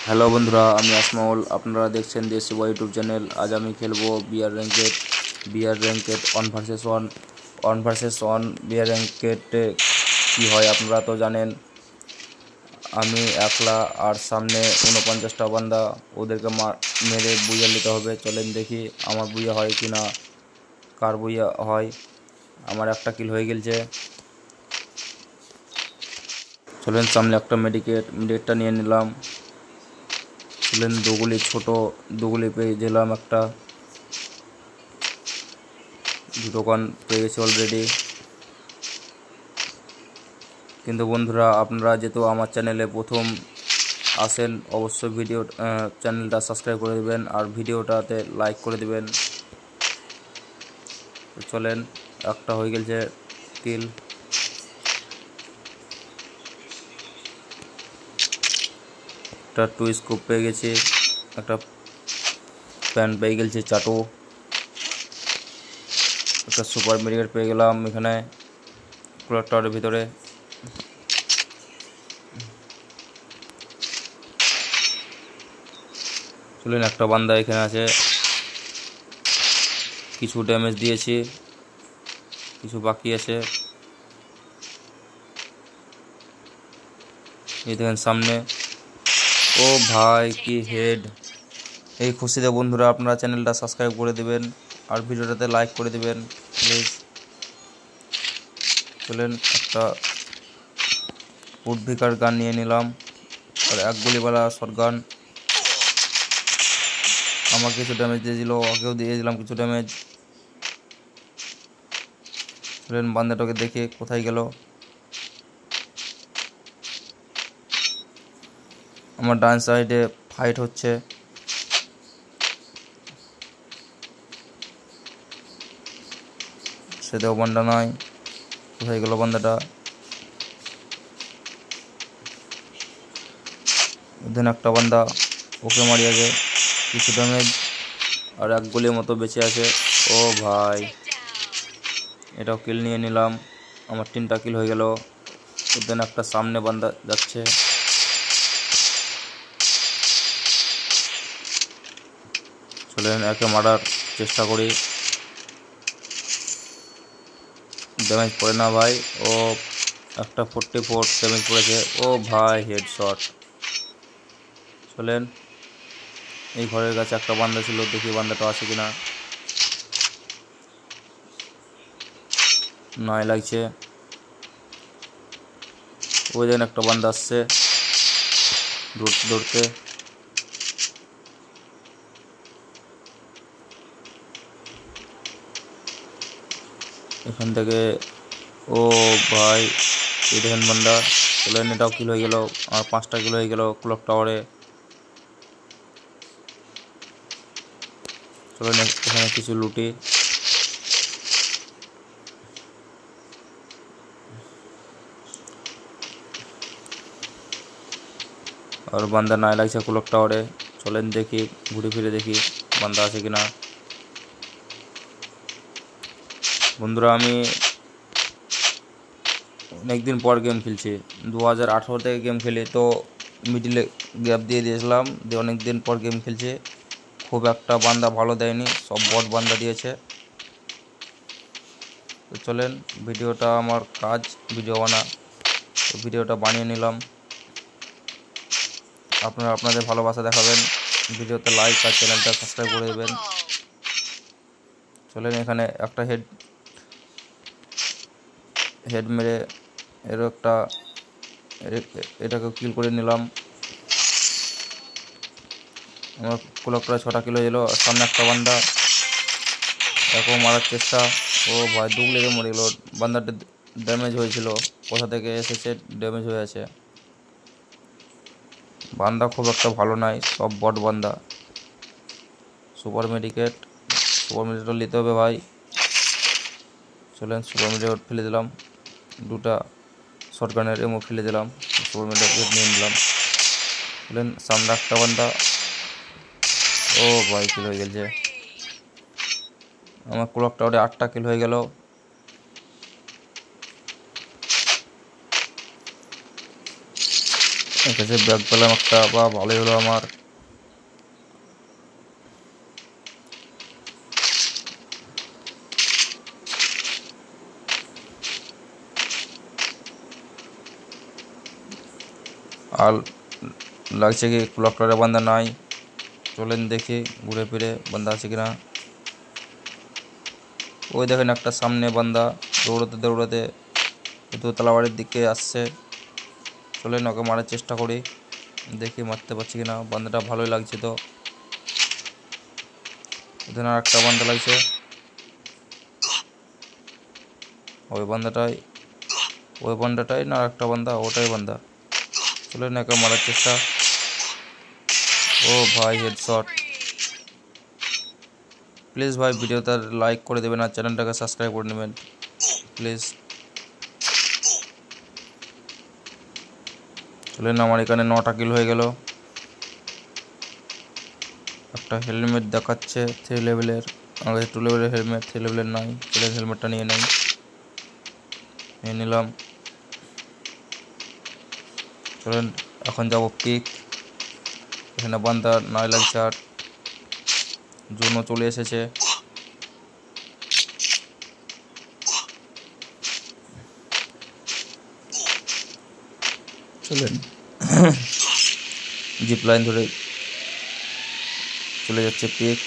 Hello বন্ধুরা, আমি আসমাউল। আপনারা দেখছেন দেশি বয় ইউটিউব চ্যানেল। আজ আমি খেলবো BR ranked 1 vs 1। 1 vs 1 BR র্যাঙ্কেটে কী হয় আপনারা তো জানেন। আমি একলা আর সামনে 49টা বান্দা, ওদেরকে মেরে বুইয়া নিতে হবে। চলেন দেখি আমার বুইয়া হয় কি না, কার বুইয়া হয়। আমার একটা কিল হয়ে গেছে। চলেন সামনে একটা মেডিকেটটা নিয়ে নিলাম। চলেন দুগুলি পেয়ে দিলাম, একটা দুটো গান পেয়ে গেছি অলরেডি। কিন্তু বন্ধুরা, আপনারা যেহেতু আমার চ্যানেলে প্রথম আসেন, অবশ্যই চ্যানেলটা সাবস্ক্রাইব করে দেবেন আর ভিডিওটাতে লাইক করে দেবেন। তো চলেন, একটা হয়ে গেছে কিল। একটা 2 স্কোপ পেয়ে গেছি, একটা প্যান পেয়ে গেছি চাটু, একটা সুপার মেডিকেট পেয়ে গেলাম এখানে কুলারটার ভিতরে। চলেন, একটা বান্দা এখানে আছে, কিছু ড্যামেজ দিয়েছি, কিছু বাকি আছে। এই দেখেন সামনে। ও ভাই, কি হেড! এই খুশিতে বন্ধুরা আপনারা চ্যানেলটা সাবস্ক্রাইব করে দেবেন আর ভিডিওটাতে লাইক করে দেবেন প্লিজ। চলেন, একটা উডভিকার গান নিয়ে নিলাম আর এক গুলিওয়ালা শটগান। আমার কিছু ড্যামেজ দিয়েছিল, ওকেও দিয়েছিলাম কিছু ড্যামেজ। চলেন বান্দাটাকে দেখে কোথায় গেল। আমার ডান সাইডে ফাইট হচ্ছে। সেটাও বান্দা নয়, কোথায় গেল বান্দাটা? ওদিন একটা বান্দা, ওকে মারি আগে, কিছু ড্যামেজ আর এক গুলির মতো বেঁচে আছে। ও ভাই, এটাও কিল নিয়ে নিলাম। আমার 3টা কিল হয়ে গেল। ওদিন একটা সামনে বান্দা যাচ্ছে। চলেন একে মারার চেষ্টা করি। ড্যামেজ পড়ে না ভাই। ও একটা 44 ড্যামেজ পড়েছে। ও ভাই, হেডশট। চলেন, এই ঘরের কাছে একটা বান্দা ছিল, দেখি বান্দাটা আছে কিনা। নয় লাগছে। ওই দিন একটা বান্দা আসছে দৌড়তে দৌড়তে। এখান থেকে। ও ভাই, এই দেখেন বান্দা। চলেন, এটাও কিল হয়ে গেল। আর 5টা কিল হয়ে গেল ক্লক টাওয়ারে। চলেন এখানে কিছু লুটি। আর বান্দা নাই লাগছে ক্লক টাওয়ারে। চলেন দেখি, ঘুরে ফিরে দেখি বান্দা আছে কিনা। বন্ধুরা, আমি অনেকদিন পর গেম খেলছি। 2018 থেকে গেম খেলি, তো মিডিলে গ্যাপ দিয়ে দিয়েছিলাম, দিয়ে অনেকদিন পর গেম খেলছি। খুব একটা বান্দা ভালো দেয়নি, সব বট বান্দা দিয়েছে। তো চলেন, ভিডিওটা আমার কাজ, ভিডিও বানা, তো ভিডিওটা বানিয়ে নিলাম। আপনারা আপনাদের ভালোবাসা দেখাবেন, ভিডিওতে লাইক আর চ্যানেলটা সাবস্ক্রাইব করে দেবেন। চলেন, এখানে একটা হেড মেরে এরও একটা এটাকে কিল করে নিলাম। আমার ক্লকটা 6টা কিলো এলো। সামনে একটা বান্দা, এরকম মারার চেষ্টা। ও ভাই, দুগলেকে মরে গেল। বান্দাটা ড্যামেজ হয়েছিল, কোথা থেকে এসেছে ড্যামেজ হয়ে আছে। বান্দা খুব একটা ভালো নাই, সব বট বান্দা। সুপার মেডিকেট নিতে হবে ভাই। চলেন, সুপার মেডিকেট ফেলে দিলাম। 2টা শটগানের এমও ফেলে দিলাম, সুপার মেডিকেট নিয়ে নিলাম। চলেন, সামনে একটা বান্দা। ও ভাই, কিল হয়ে গেছে। আমার ক্লক টাওয়ারে 8টা কিল হয়ে গেল। একাছে ব্যাগ পেলাম একটা, বা ভালোই হলো আমার। আর লাগছে কি ক্লকটারে বান্ধা নাই। চলেন দেখি ঘুরে ফিরে বান্ধা আছে কিনা। ওই দেখেন একটা সামনে বান্ধা দৌড়াতে দৌড়াতে দোতলা বাড়ির দিকে আসছে। চলেন ওকে মারার চেষ্টা করি, দেখি মারতে পারছি কিনা। বান্দাটা ভালোই লাগছে তো। এখানে আর একটা বান্ধা লাগছে, ওই বান্দাটাই না একটা বান্ধা, ওটাই বান্ধা। চলেন একে মারার চেষ্টা। ও ভাই হেডশট। প্লিজ ভাই ভিডিওটা লাইক করে দেবেন আর চ্যানেলটাকে সাবস্ক্রাইব করে নেবেন প্লিজ। চলেন আমার এখানে 9টা কিল হয়ে গেল। একটা হেলমেট দেখাচ্ছে 3 লেভেলের, আমাদের 2 লেভেলের হেলমেট, 3 লেভেলের নাই। চলেন হেলমেটটা নিয়ে নিলাম। চলেন এখন যাব পিক। এখানে বান্দা নাই লাগছে, আর জোনও চলে এসেছে। চলেন জিপ লাইন ধরে চলে যাচ্ছে পিক।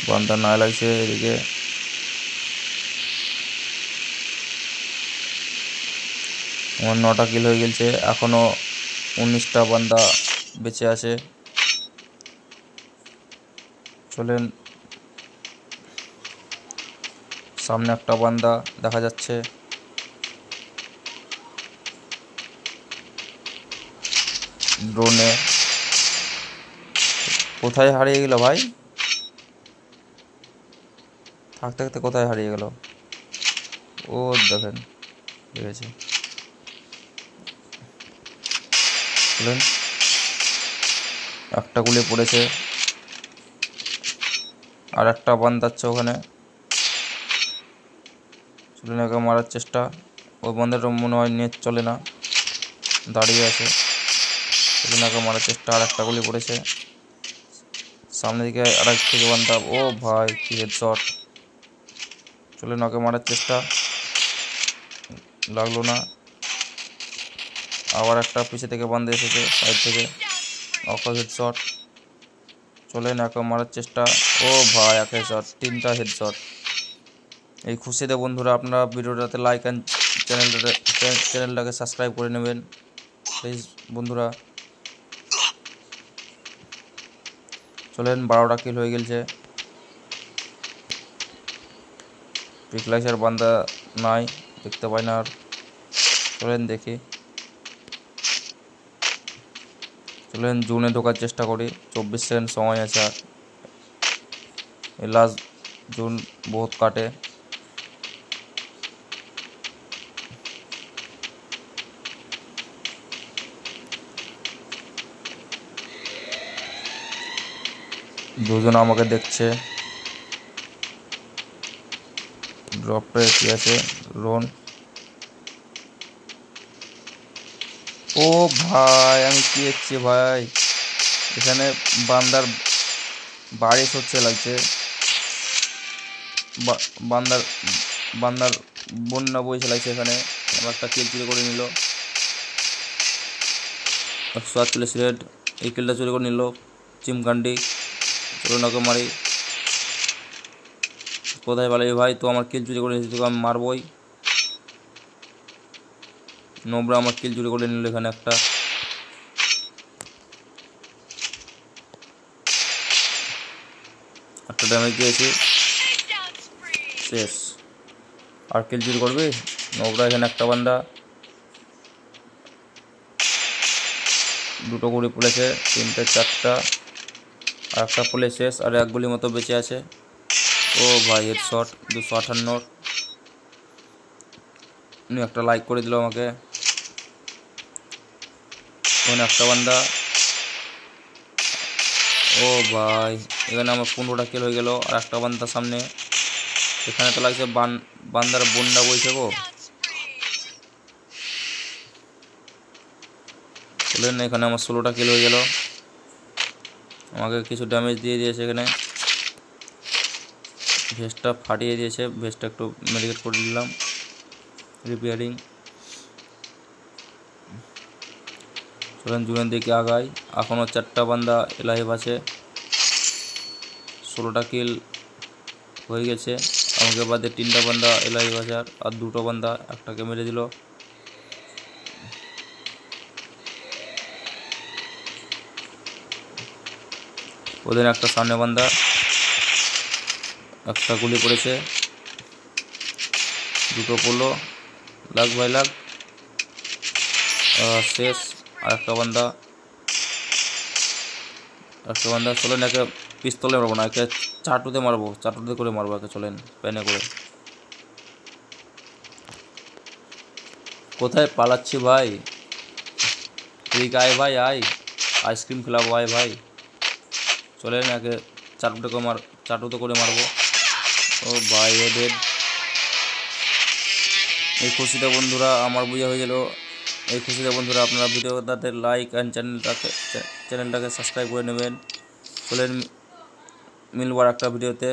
বান্দা না লাগছে এদিকে। আমার 9টা কিল হয়ে গেছে, এখনো 19টা বান্দা বেঁচে আছে। চলেন সামনে একটা বান্দা দেখা যাচ্ছে। ড্রোনে কোথায় হারিয়ে গেল ভাই? থাকতে থাকতে কোথায় হারিয়ে গেল? ও দেখেন দেখেছি। চলেন একটা গুলি পড়েছে, আর একটা বান্দাচ্ছে ওখানে। চলেন একে মারার চেষ্টা। ওই বান্দাটা মনে হয় নেট চলে না, দাঁড়িয়ে আছে। চলেন একে মারার চেষ্টা। আর একটা গুলি পড়েছে সামনে দিকে, আর এক থেকে বান্দা। ও ভাই কি হেডশট। চলেন ওকে মারার চেষ্টা, লাগলো না। আবার একটা পিছে থেকে বান্দা এসেছে সাইড থেকে, ওকে হেডশট। চলেন একে মারার চেষ্টা। ও ভাই এক হেডশট, 3টা হেডশট। এই খুশিতে বন্ধুরা আপনারা ভিডিওটাতে লাইক অ্যান্ড চ্যানেলটাকে সাবস্ক্রাইব করে নেবেন প্লিজ বন্ধুরা। চলেন 12টা কিল হয়ে গেছে। পিকলাইসার বান্দা নাই, দেখতে পাই না আর। চলেন দেখি। চলেন জুনে ঢোকার চেষ্টা করি, 24 সেকেন্ড সময় আছে আর। এই লাস্ট জুন বহুত কাটে। দুজন আমাকে দেখছে। ড্রপটা কি আছে? লোন। ও ভাই আমি কি হচ্ছে ভাই, এখানে বান্দার বারিশ হচ্ছে লাগছে। বান্দার বান্দার বন্যা বইছে লাগছে এখানে। আমার একটা কিল চুরি করে নিল, 148 রেড। এই কিলটা চুরি করে নিল চিমকান্ডি। চলুন ওকে মারি। কোথায় পালাবি ভাই? তো আমার কিল চুরি করে নিয়েছি, তোকে আমি মারবই। নোবরা আমার কিল চুরি করে নিল এখানে একটা ড্যামেজ দিয়েছি, শেষ। আর কিল চুরি করবি? নোবরা এখানে একটা বান্দা, 2টো গুলি পড়েছে, 3টে 4টা, আর একটা পড়লে শেষ। আর এক গুলি মতো বেঁচে আছে। ও ভাই হেডশট 258। উনি একটা লাইক করে দিল আমাকে। ওখানে একটা বান্দা। ও ভাই এখানে আমার 15টা কিল হয়ে গেল। আর একটা বান্দা সামনে, এখানে তো লাগছে বান্দার বন্যা বইছে গো। চলেন, এখানে আমার 16টা কিল হয়ে গেল। আমাকে কিছু ড্যামেজ দিয়ে দিয়েছে এখানে, ভেস্টটা ফাটিয়ে দিয়েছে। ভেস্টটা একটু মেডিকেট করে দিলাম, রিপেয়ারিং। চলেন জুনের দিকে আগাই। এখনও 4টা বান্দা এলাইভ আছে, 16টা কিল হয়ে গেছে। আমাকে বাদে 3টা বান্দা এলাইভ আছে, আর 2টো বান্দা একটাকে মেরে দিল। ওদের একটা সামনে বান্দা, একটা গুলি পড়েছে, 2টো পড়লো। লাগ ভাই লাগ, শেষ। আর একটা বান্দা। চলেন একে পিস্তলে মারবো না, একে চাটুতে মারবো, চাটুতে করে মারবো একে। চলেন প্যানে করে। কোথায় পালাচ্ছি ভাই? এদিকে আয় ভাই, আয়, আইসক্রিম খেলাবো, আয় ভাই। চলেন একে চাটুতে করে মারবো। ও ভাই, ও ডেড। এই খুশিতে বন্ধুরা আমার বুঝে হয়ে গেল। এই খুশিতে বন্ধুরা আপনারা ভিডিওটাতে লাইক অ্যান্ড চ্যানেলটাকে সাবস্ক্রাইব করে নেবেন। চলেন মিলবার একটা ভিডিওতে।